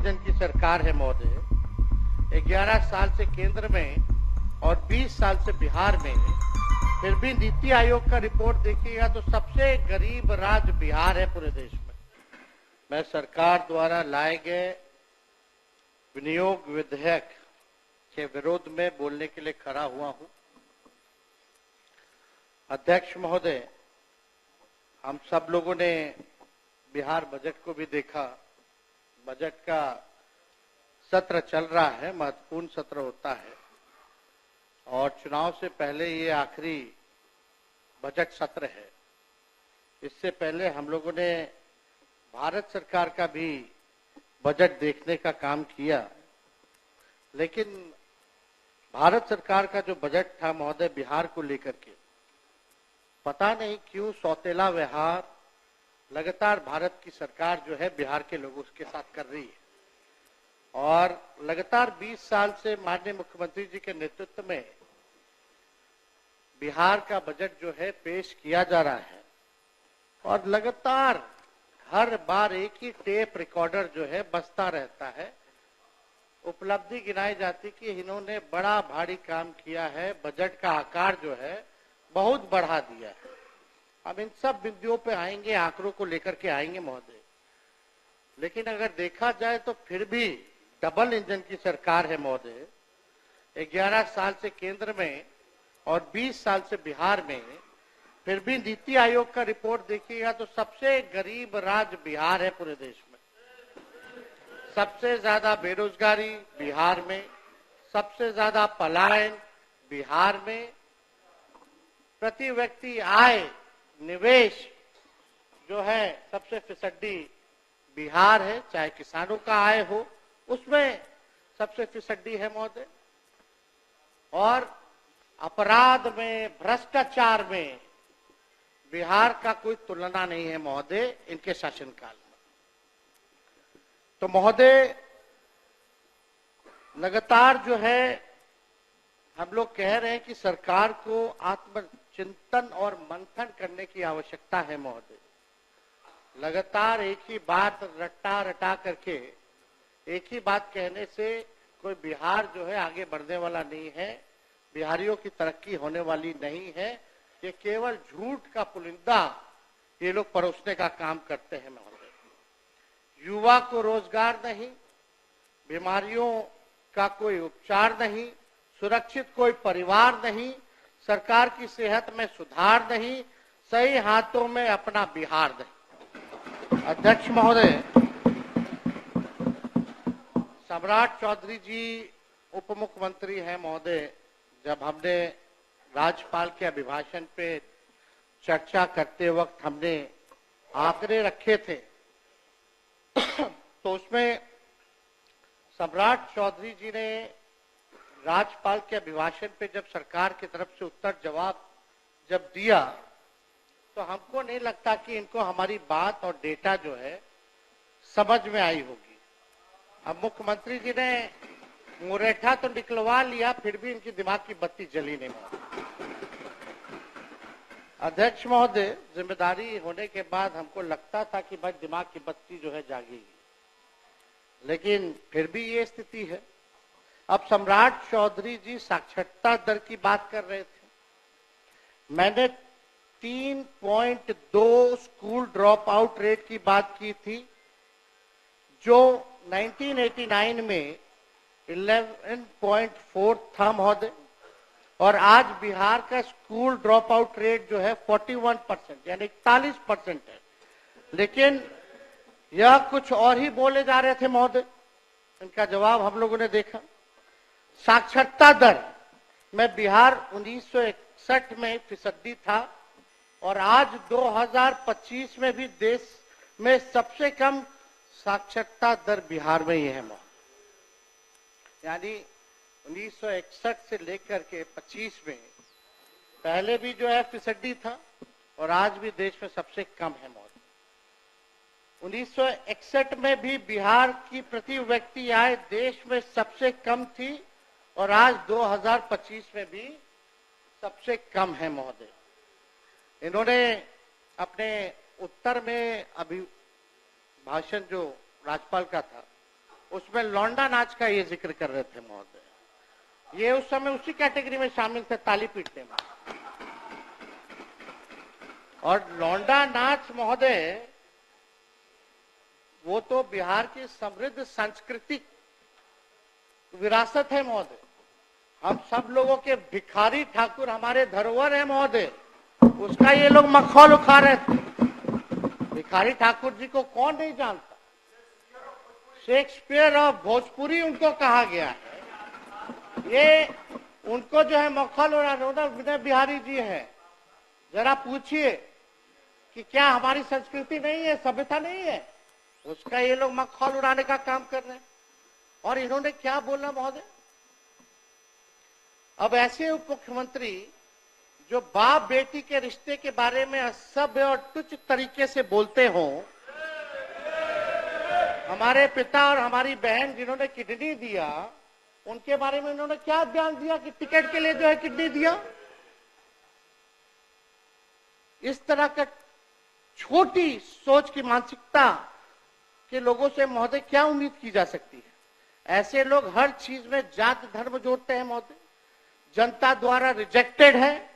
Engine की सरकार है महोदय। 11 साल से केंद्र में और 20 साल से बिहार में, फिर भी नीति आयोग का रिपोर्ट देखिएगा तो सबसे गरीब राज्य बिहार है पूरे देश में। मैं सरकार द्वारा लाए गए विनियोग विधेयक के विरोध में बोलने के लिए खड़ा हुआ हूं। अध्यक्ष महोदय, हम सब लोगों ने बिहार बजट को भी देखा। बजट का सत्र चल रहा है, महत्वपूर्ण सत्र होता है और चुनाव से पहले ये आखिरी बजट सत्र है। इससे पहले हम लोगों ने भारत सरकार का भी बजट देखने का काम किया, लेकिन भारत सरकार का जो बजट था महोदय बिहार को लेकर के, पता नहीं क्यों सौतेला व्यवहार लगातार भारत की सरकार जो है बिहार के लोगों के साथ कर रही है। और लगातार 20 साल से माननीय मुख्यमंत्री जी के नेतृत्व में बिहार का बजट जो है पेश किया जा रहा है और लगातार हर बार एक ही टेप रिकॉर्डर जो है बजता रहता है। उपलब्धि गिनाई जाती कि इन्होंने बड़ा भारी काम किया है, बजट का आकार जो है बहुत बढ़ा दिया है। हम इन सब बिंदुओं पे आएंगे, आंकड़ों को लेकर के आएंगे महोदय, लेकिन अगर देखा जाए तो फिर भी डबल इंजन की सरकार है महोदय। 11 साल से केंद्र में और 20 साल से बिहार में, फिर भी नीति आयोग का रिपोर्ट देखिएगा तो सबसे गरीब राज्य बिहार है पूरे देश में। सबसे ज्यादा बेरोजगारी बिहार में, सबसे ज्यादा पलायन बिहार में, प्रति व्यक्ति आय निवेश जो है सबसे फिसड्डी बिहार है। चाहे किसानों का आय हो उसमें सबसे फिसड्डी है महोदय। और अपराध में, भ्रष्टाचार में बिहार का कोई तुलना नहीं है महोदय इनके शासनकाल में। तो महोदय लगातार जो है हम लोग कह रहे हैं कि सरकार को आत्मचिंतन और मंथन करने की आवश्यकता है महोदय। लगातार एक ही बात रटा रटा करके एक ही बात कहने से कोई बिहार जो है आगे बढ़ने वाला नहीं है, बिहारियों की तरक्की होने वाली नहीं है। ये केवल झूठ का पुलिंदा ये लोग परोसने का काम करते हैं महोदय। युवा को रोजगार नहीं, बीमारियों का कोई उपचार नहीं, सुरक्षित कोई परिवार नहीं, सरकार की सेहत में सुधार नहीं, सही हाथों में अपना बिहार नहीं। अध्यक्ष महोदय, सम्राट चौधरी जी उप मुख्यमंत्री हैं महोदय। जब हमने राज्यपाल के अभिभाषण पे चर्चा करते वक्त हमने आंकड़े रखे थे तो उसमें सम्राट चौधरी जी ने राज्यपाल के अभिभाषण पे जब सरकार की तरफ से उत्तर जवाब जब दिया तो हमको नहीं लगता कि इनको हमारी बात और डेटा जो है समझ में आई होगी। अब मुख्यमंत्री जी ने मुरेठा तो निकलवा लिया, फिर भी इनकी दिमाग की बत्ती जली नहीं। अध्यक्ष महोदय, जिम्मेदारी होने के बाद हमको लगता था कि भाई दिमाग की बत्ती जो है जागेगी, लेकिन फिर भी ये स्थिति है। अब सम्राट चौधरी जी साक्षरता दर की बात कर रहे थे। मैंने 3.2 स्कूल ड्रॉप आउट रेट की बात की थी, जो 1989 में 11.4 था महोदय, और आज बिहार का स्कूल ड्रॉप आउट रेट जो है 41% यानी 41% है। लेकिन यह कुछ और ही बोले जा रहे थे महोदय। इनका जवाब हम लोगों ने देखा। साक्षरता दर में बिहार 1961 में फीसदी था और आज 2025 में भी देश में सबसे कम साक्षरता दर बिहार में ही है महोदय। यानी 1961 से लेकर के 25 में पहले भी जो है फीसदी था और आज भी देश में सबसे कम है महोदय। 1961 में भी बिहार की प्रति व्यक्ति आय देश में सबसे कम थी और आज 2025 में भी सबसे कम है महोदय। इन्होंने अपने उत्तर में अभी भाषण जो राज्यपाल का था उसमें लौंडा नाच का ये जिक्र कर रहे थे महोदय। ये उस समय उसी कैटेगरी में शामिल थे, ताली पीटने में। और लौंडा नाच महोदय वो तो बिहार की समृद्ध सांस्कृतिक विरासत है महोदय। हम सब लोगों के भिखारी ठाकुर हमारे धरोहर है महोदय, उसका ये लोग मखौल उठा रहे थे। भिखारी ठाकुर जी को कौन नहीं जानता? शेक्सपियर ऑफ भोजपुरी उनको कहा गया है। ये उनको जो है मखौल उड़ाना विनय बिहारी जी है। जरा पूछिए कि क्या हमारी संस्कृति नहीं है, सभ्यता नहीं है? उसका ये लोग मखौल उड़ाने का काम कर रहे हैं। और इन्होंने क्या बोला महोदय? अब ऐसे उप मुख्यमंत्री जो बाप बेटी के रिश्ते के बारे में असभ्य और तुच्छ तरीके से बोलते हो, हमारे पिता और हमारी बहन जिन्होंने किडनी दिया, उनके बारे में उन्होंने क्या बयान दिया कि टिकट के लिए जो है किडनी दिया। इस तरह का छोटी सोच की मानसिकता के लोगों से महोदय क्या उम्मीद की जा सकती है? ऐसे लोग हर चीज में जात धर्म जोड़ते हैं महोदय, जनता द्वारा रिजेक्टेड है,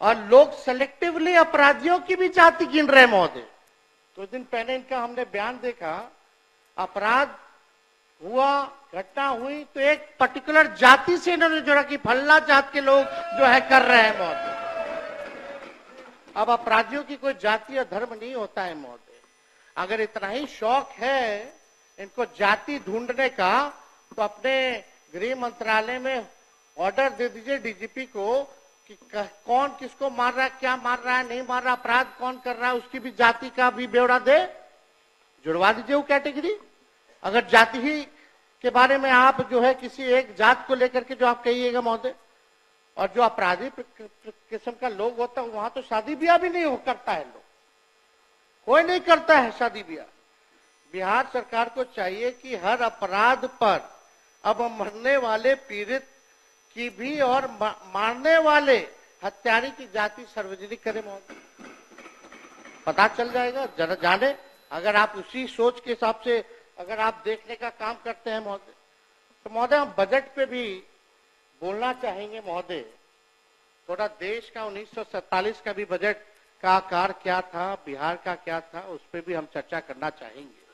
और लोग सेलेक्टिवली अपराधियों की भी जाति गिन रहे हैं महोदय। कुछ दिन पहले इनका हमने बयान देखा, अपराध हुआ, घटना हुई तो एक पर्टिकुलर जाति से इन्होंने जोड़ा कि फल्ला जात के लोग जो है कर रहे हैं महोदय। अब अपराधियों की कोई जाति और धर्म नहीं होता है महोदय। अगर इतना ही शौक है इनको जाति ढूंढने का, तो अपने गृह मंत्रालय में ऑर्डर दे दीजिए डीजीपी को कि कौन किसको मार रहा है, क्या मार रहा है, नहीं मार रहा, अपराध कौन कर रहा है, उसकी भी जाति का भी ब्यौरा दे, जुड़वा दीजिए वो कैटेगरी। अगर जाति ही के बारे में आप जो है किसी एक जात को लेकर के जो आप कहिएगा महोदय, और जो अपराधी किस्म का लोग होता है वहां तो शादी ब्याह भी नहीं हो करता है, लोग कोई नहीं करता है शादी ब्याह। बिहार सरकार को चाहिए कि हर अपराध पर अब मरने वाले पीड़ित की भी और मारने वाले हत्यारे की जाति सार्वजनिक करे महोदय। पता चल जाएगा, जरा जाने। अगर आप उसी सोच के हिसाब से अगर आप देखने का काम करते हैं महोदय, तो महोदय हम बजट पे भी बोलना चाहेंगे महोदय। थोड़ा देश का 1947 का भी बजट का आकार क्या था, बिहार का क्या था, उस पर भी हम चर्चा करना चाहेंगे।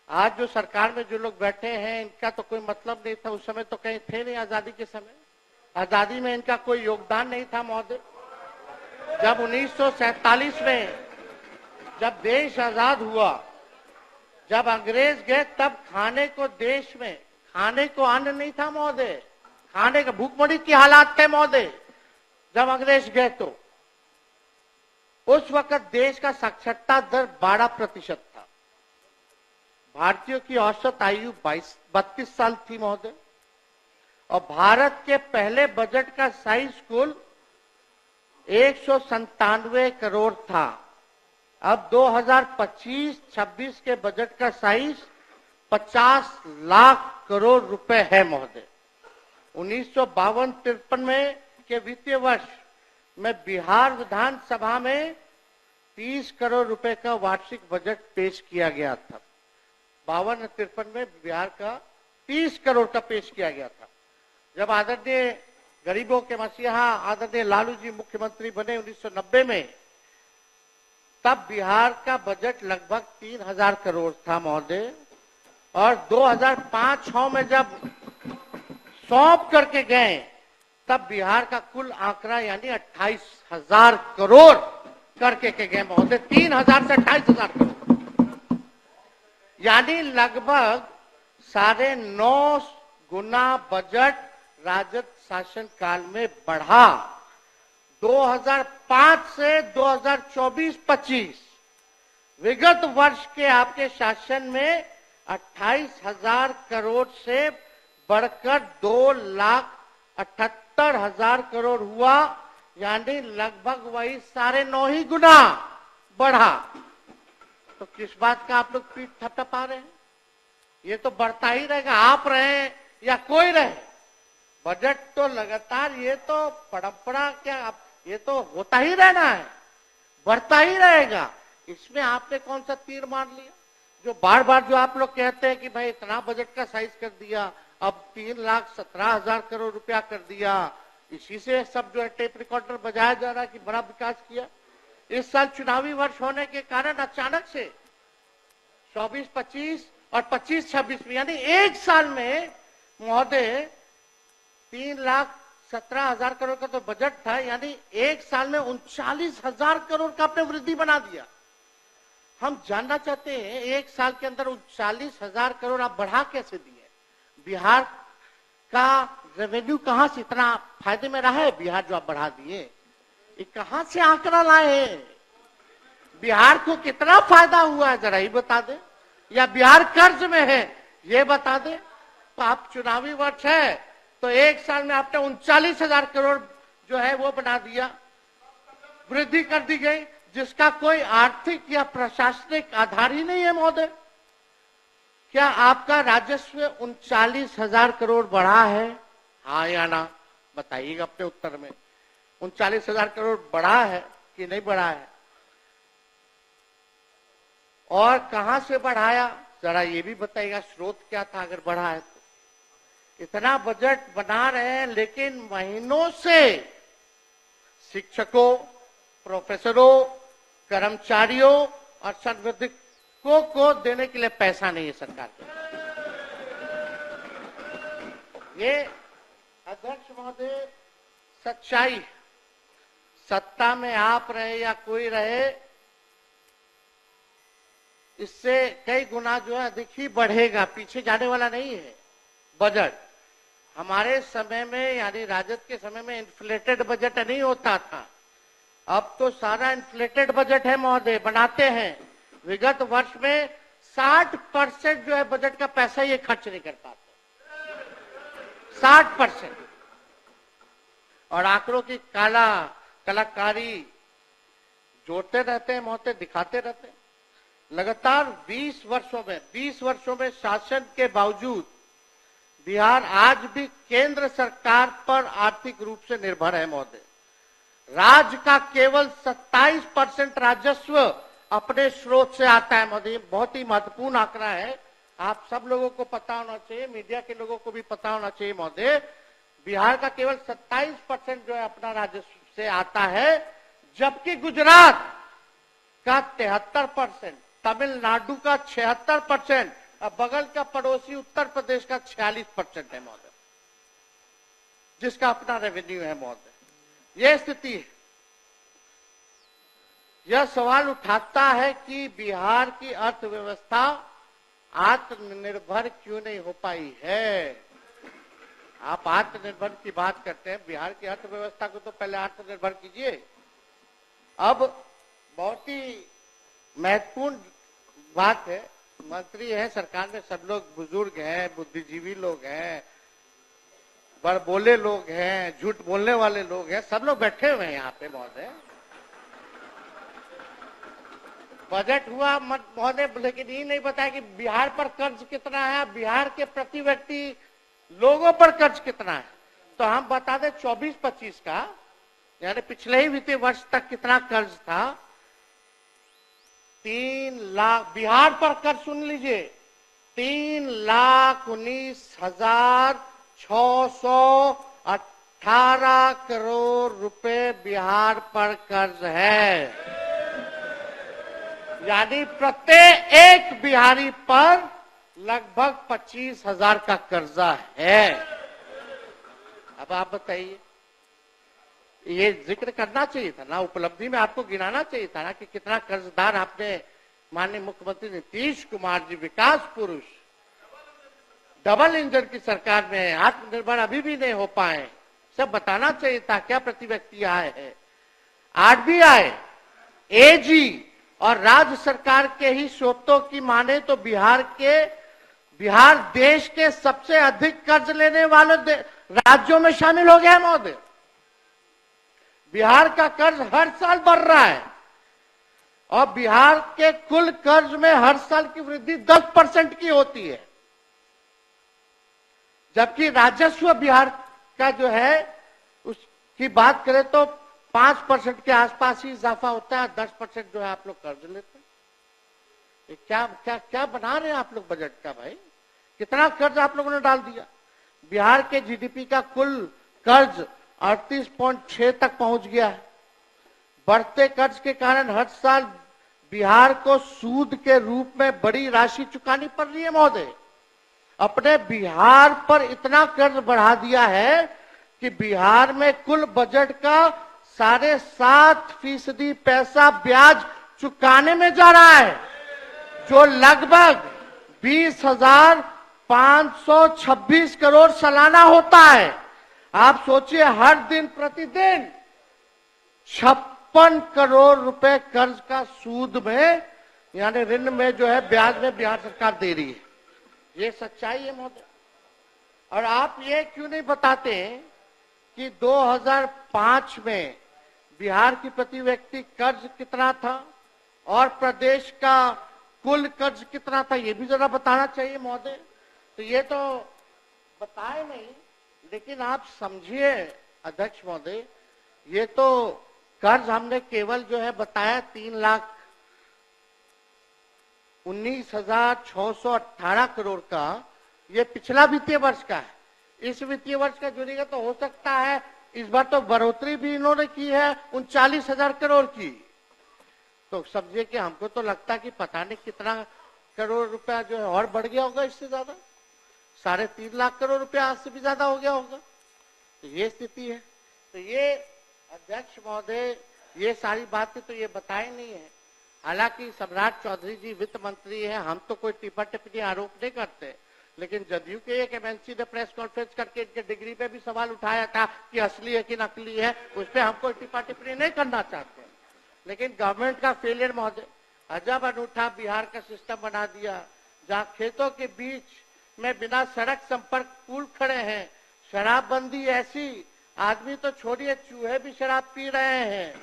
आज जो सरकार में जो लोग बैठे हैं इनका तो कोई मतलब नहीं था, उस समय तो कहीं थे नहीं। आजादी के समय आजादी में इनका कोई योगदान नहीं था महोदय। जब 1947 में जब देश आजाद हुआ, जब अंग्रेज गए, तब खाने को देश में खाने को अन्न नहीं था महोदय, खाने का भूखमरी की हालात थे महोदय। जब अंग्रेज गए तो उस वक्त देश का साक्षरता दर 12% था। भारतीयों की औसत आयु 32 साल थी महोदय, और भारत के पहले बजट का साइज कुल 197 करोड़ था। अब 2025-26 के बजट का साइज 50 लाख करोड़ रुपए है महोदय। 1952-53 में के वित्तीय वर्ष में बिहार विधानसभा में 30 करोड़ रुपए का वार्षिक बजट पेश किया गया था। 52-53 में बिहार का 30 करोड़ का पेश किया गया था। जब आदरणीय गरीबों के मसीहा आदरणीय लालू जी मुख्यमंत्री बने 1990 में, तब बिहार का बजट लगभग 3000 करोड़ था महोदय। और 2005-06 में जब सौंप करके गए, तब बिहार का कुल आंकड़ा यानी 28,000 करोड़ करके के गए महोदय। 3000 से 28,000 करोड़, यानी लगभग 9.5 गुना बजट राजद शासन काल में बढ़ा। 2005 से 2024-25 विगत वर्ष के आपके शासन में 28,000 करोड़ से बढ़कर 2,78,000 करोड़ हुआ, यानी लगभग वही 9.5 गुना बढ़ा। तो किस बात का आप लोग पीठ थपथपा रहे हैं? ये तो बढ़ता ही रहेगा, आप रहे या कोई रहे। बजट तो लगातार, ये तो परंपरा क्या, ये तो होता ही रहना है, बढ़ता ही रहेगा। इसमें आपने कौन सा तीर मार लिया? जो बार बार जो आप लोग कहते हैं कि भाई इतना बजट का साइज कर दिया, अब 3,17,000 करोड़ रुपया कर दिया, इसी से सब जो है टेप रिकॉर्डर बजाया जा रहा है कि बड़ा विकास किया। इस साल चुनावी वर्ष होने के कारण अचानक से 24-25 और 25-26 में, यानी एक साल में महोदय 3,17,000 करोड़ का तो बजट था, यानी एक साल में 39,000 करोड़ का आपने वृद्धि बना दिया। हम जानना चाहते हैं एक साल के अंदर 39,000 करोड़ आप बढ़ा कैसे दिए? बिहार का रेवेन्यू कहां से इतना फायदे में रहा है? बिहार जो आप बढ़ा दिए, ये कहां से आंकड़ा लाए हैं? बिहार को कितना फायदा हुआ है जरा ही बता दें, या बिहार कर्ज में है ये बता दें। तो आप चुनावी वर्ष है तो एक साल में आपने 39,000 करोड़ जो है वो बना दिया, वृद्धि कर दी गई, जिसका कोई आर्थिक या प्रशासनिक आधार ही नहीं है महोदय। क्या आपका राजस्व 39,000 करोड़ बढ़ा है? हाँ या ना बताइएगा अपने उत्तर में। 39,000 करोड़ बढ़ा है कि नहीं बढ़ा है? और कहां से बढ़ाया जरा ये भी बताइएगा, स्रोत क्या था अगर बढ़ा है तो? इतना बजट बना रहे हैं लेकिन महीनों से शिक्षकों, प्रोफेसरों, कर्मचारियों और संविधिकों को देने के लिए पैसा नहीं है सरकार के। ये अध्यक्ष महोदय सच्चाई, सत्ता में आप रहे या कोई रहे, इससे कई गुना जो है अधिक ही बढ़ेगा, पीछे जाने वाला नहीं है बजट। हमारे समय में यानी राजद के समय में इन्फ्लेटेड बजट नहीं होता था, अब तो सारा इन्फ्लेटेड बजट है महोदय, बनाते हैं। विगत वर्ष में 60% जो है बजट का पैसा ये खर्च नहीं कर पाते, 60%। और आंकड़ों की कलाकारी जोड़ते रहते हैं महोदय, दिखाते रहते हैं। लगातार 20 वर्षों में शासन के बावजूद बिहार आज भी केंद्र सरकार पर आर्थिक रूप से निर्भर है महोदय। राज्य का केवल 27% राजस्व अपने स्रोत से आता है महोदय। बहुत ही महत्वपूर्ण आंकड़ा है, आप सब लोगों को पता होना चाहिए, मीडिया के लोगों को भी पता होना चाहिए महोदय। बिहार का केवल 27% जो है अपना राजस्व से आता है, जबकि गुजरात का 73%, तमिलनाडु का 76%, अब बगल का पड़ोसी उत्तर प्रदेश का 46% है महोदय, जिसका अपना रेवेन्यू है महोदय। यह स्थिति है। यह सवाल उठाता है कि बिहार की अर्थव्यवस्था आत्मनिर्भर क्यों नहीं हो पाई है? आप आत्मनिर्भर की बात करते हैं, बिहार की अर्थव्यवस्था को तो पहले आत्मनिर्भर कीजिए। अब बहुत ही महत्वपूर्ण बात है, मंत्री हैं सरकार में, सब लोग बुजुर्ग हैं, बुद्धिजीवी लोग हैं, बड़बोले लोग हैं, झूठ बोलने वाले लोग हैं, सब लोग बैठे हुए हैं यहाँ पे महोदय। बजट हुआ महोदय, लेकिन ये नहीं बताया कि बिहार पर कर्ज कितना है, बिहार के प्रति व्यक्ति लोगों पर कर्ज कितना है। तो हम बता दें 24-25 का, यानी पिछले ही वित्तीय वर्ष तक कितना कर्ज था। 3 लाख बिहार पर कर्ज, सुन लीजिए, 3,19,618 करोड़ रुपए बिहार पर कर्ज है। यानी प्रत्येक एक बिहारी पर लगभग 25,000 का कर्जा है। अब आप बताइए, ये जिक्र करना चाहिए था ना, उपलब्धि में आपको गिनाना चाहिए था ना कि कितना कर्जदार आपने, माननीय मुख्यमंत्री नीतीश कुमार जी, विकास पुरुष, डबल इंजन की सरकार में आत्मनिर्भर अभी भी नहीं हो पाए, सब बताना चाहिए था। क्या प्रति व्यक्ति आय है? आरबीआई, एजी और राज्य सरकार के ही स्रोतों की माने तो बिहार देश के सबसे अधिक कर्ज लेने वाले राज्यों में शामिल हो गया है महोदय। बिहार का कर्ज हर साल बढ़ रहा है और बिहार के कुल कर्ज में हर साल की वृद्धि 10% की होती है, जबकि राजस्व बिहार का जो है उसकी बात करें तो 5% के आसपास ही इजाफा होता है, 10% जो है आप लोग कर्ज लेते हैं। क्या क्या क्या बना रहे हैं आप लोग बजट का भाई? कितना कर्ज आप लोगों ने डाल दिया? बिहार के जीडीपी का कुल कर्ज 38.6 तक पहुंच गया है। बढ़ते कर्ज के कारण हर साल बिहार को सूद के रूप में बड़ी राशि चुकानी पड़ रही है महोदय। अपने बिहार पर इतना कर्ज बढ़ा दिया है कि बिहार में कुल बजट का 7.5% पैसा ब्याज चुकाने में जा रहा है, जो लगभग 20,526 करोड़ सालाना होता है। आप सोचिए, हर दिन प्रतिदिन 56 करोड़ रुपए कर्ज का सूद में यानी ऋण में जो है ब्याज में बिहार सरकार दे रही है। ये सच्चाई है महोदय। और आप ये क्यों नहीं बताते कि 2005 में बिहार की प्रति व्यक्ति कर्ज कितना था और प्रदेश का कुल कर्ज कितना था? ये भी जरा बताना चाहिए महोदय। तो ये तो बताए नहीं, लेकिन आप समझिए अध्यक्ष महोदय, ये तो कर्ज हमने केवल जो है बताया 3,19,618 करोड़ का। ये पिछला वित्तीय वर्ष का है। इस वित्तीय वर्ष का जुड़ेगा तो हो सकता है इस बार तो बढ़ोतरी भी इन्होंने की है 39,000 करोड़ की। तो समझिए कि हमको तो लगता है कि पता नहीं कितना करोड़ रुपया जो है और बढ़ गया होगा, इससे ज्यादा 3.5 लाख करोड़ रुपया आज से भी ज्यादा हो गया होगा। तो ये स्थिति है। तो ये अध्यक्ष महोदय, ये सारी बातें तो ये बताए नहीं है। हालांकि सम्राट चौधरी जी वित्त मंत्री है, हम तो कोई टिप्पा टिप्पणी आरोप नहीं करते, लेकिन जदयू के एक एमएनसी ने प्रेस कॉन्फ्रेंस करके इनके डिग्री पे भी सवाल उठाया था कि असली है कि नकली है। उस पर हम कोई टिप्पा टिप्पणी नहीं करना चाहते, लेकिन गवर्नमेंट का फेलियर महोदय, अजब अनूठा बिहार का सिस्टम बना दिया, जहां खेतों के बीच में बिना सड़क संपर्क पुल खड़े हैं। शराबबंदी ऐसी, आदमी तो छोड़िए, चूहे भी शराब पी रहे हैं।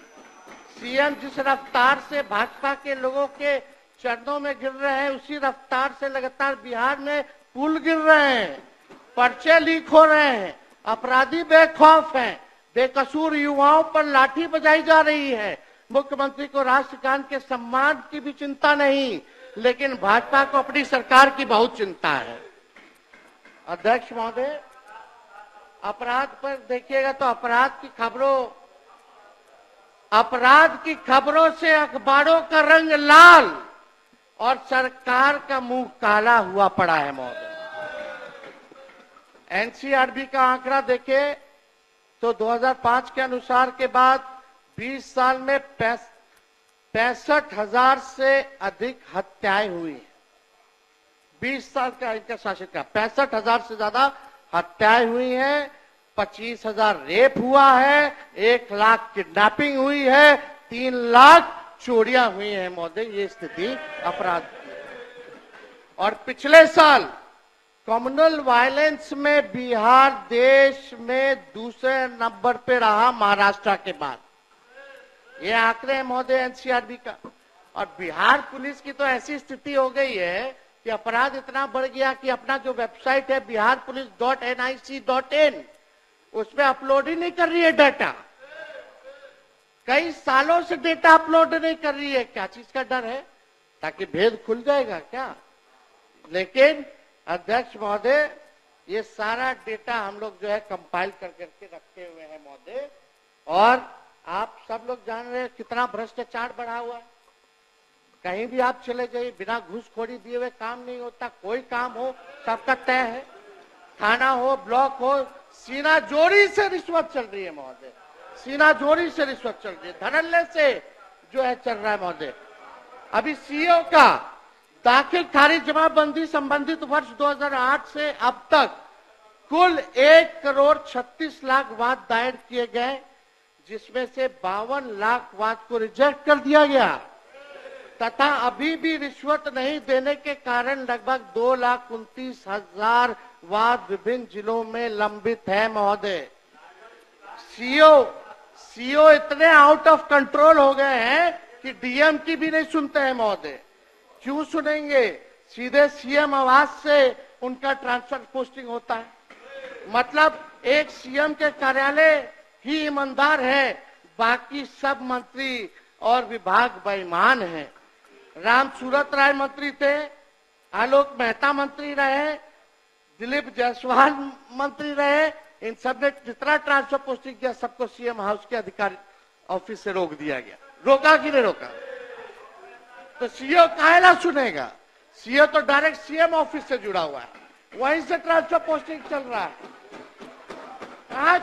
सीएम जिस रफ्तार से भाजपा के लोगों के चरणों में गिर रहे हैं, उसी रफ्तार से लगातार बिहार में पुल गिर रहे हैं, पर्चे लीक हो रहे हैं, अपराधी बेखौफ हैं, बेकसूर युवाओं पर लाठी बजाई जा रही है। मुख्यमंत्री को राष्ट्रगान के सम्मान की भी चिंता नहीं, लेकिन भाजपा को अपनी सरकार की बहुत चिंता है। अध्यक्ष महोदय, अपराध पर देखिएगा तो अपराध की खबरों से अखबारों का रंग लाल और सरकार का मुंह काला हुआ पड़ा है महोदय। एनसीआरबी का आंकड़ा देखे तो 2005 के अनुसार के बाद 20 साल में 65,000 से अधिक हत्याएं हुई। 20 साल का इनका शासन का 65,000 से ज्यादा हत्याएं हुई हैं, 25,000 रेप हुआ है, 1 लाख किडनैपिंग हुई है, 3 लाख चोरियां हुई हैं महोदय। ये स्थिति अपराध की। और पिछले साल कम्युनल वायलेंस में बिहार देश में दूसरे नंबर पे रहा महाराष्ट्र के बाद। ये आंकड़े हैं महोदय एनसीआरबी का। और बिहार पुलिस की तो ऐसी स्थिति हो गई है कि अपराध इतना बढ़ गया कि अपना जो वेबसाइट है biharpolice.nic.in, उसमें अपलोड ही नहीं कर रही है डाटा। कई सालों से डेटा अपलोड नहीं कर रही है। क्या चीज का डर है? ताकि भेद खुल जाएगा क्या? लेकिन अध्यक्ष महोदय, ये सारा डेटा हम लोग जो है कंपाइल करके रखे हुए हैं महोदय। और आप सब लोग जान रहे हैं कितना भ्रष्टाचार बढ़ा हुआ है। कहीं भी आप चले जाइए, बिना घूसखोरी दिए हुए काम नहीं होता। कोई काम हो सबका तय है, थाना हो, ब्लॉक हो, सीना जोड़ी से रिश्वत चल रही है महोदय। सीना जोड़ी से रिश्वत चल रही है, धड़ल्ले से जो है चल रहा है महोदय। अभी सीओ का दाखिल खारिज जमाबंदी संबंधित वर्ष 2008 से अब तक कुल 1,36,00,000 वाद दायर किए गए, जिसमें से 52 लाख वाद को रिजेक्ट कर दिया गया तथा अभी भी रिश्वत नहीं देने के कारण लगभग 2,29,000 वाद विभिन्न जिलों में लंबित है महोदय। सीओ इतने आउट ऑफ कंट्रोल हो गए हैं कि डीएम की भी नहीं सुनते हैं महोदय। क्यों सुनेंगे? सीधे सीएम आवास से उनका ट्रांसफर पोस्टिंग होता है। मतलब एक सीएम के कार्यालय ही ईमानदार है, बाकी सब मंत्री और विभाग बेईमान हैं। राम सूरत राय मंत्री थे, आलोक मेहता मंत्री रहे, दिलीप जायसवाल मंत्री रहे। इन सब ने जितना ट्रांसफर पोस्टिंग किया सबको सीएम हाउस के अधिकारी ऑफिस से रोक दिया गया। रोका कि नहीं रोका? तो सीओ काहेला सुनेगा? सीओ तो डायरेक्ट सीएम ऑफिस से जुड़ा हुआ है, वहीं से ट्रांसफर पोस्टिंग चल रहा है। कहा